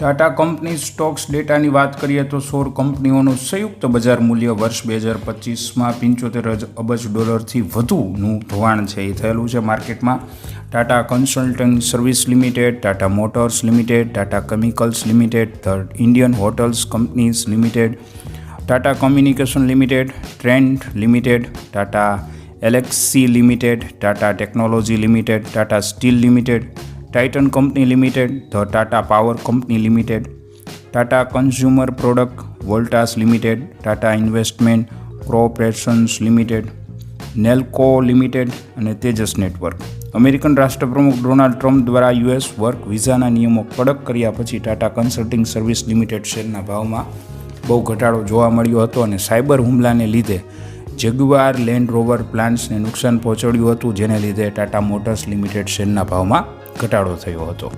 Tata company Stokes ડેટાની વાત કરીએ તો 16 કંપનીઓનું સંયુક્ત બજાર મૂલ્ય વર્ષ 2025માં $75 અબજ વધુનું ધોવાણ છે એ થયેલું છે માર્કેટમાં. Tata consultant service limited, Tata motors limited, Tata chemicals limited, the Indian hotels companies limited, Tata communication limited, Trent limited, Tata Elxsi limited, Tata technology limited, Tata steel limited, Titan company limited, the Tata power company limited, Tata consumer product, Voltas limited, Tata investment corporations limited, Nelco limited અને Tejas network. American રાષ્ટ્રપ્રમુખ Donald Trump દ્વારા US work વિઝાના નિયમો કડક કર્યા પછી Tata consulting service limited શેરના ભાવમાં બહુ ઘટાડો જોવા મળ્યો હતો અને સાયબર હુમલાને લીધે જેગ્યુઆર લેન્ડ રોવર પ્લાન્ટ્સને નુકસાન પહોંચાડ્યું હતું, જેને લીધે ટાટા મોટર્સ લિમિટેડ શેરના ભાવમાં ઘટાડો થયો હતો.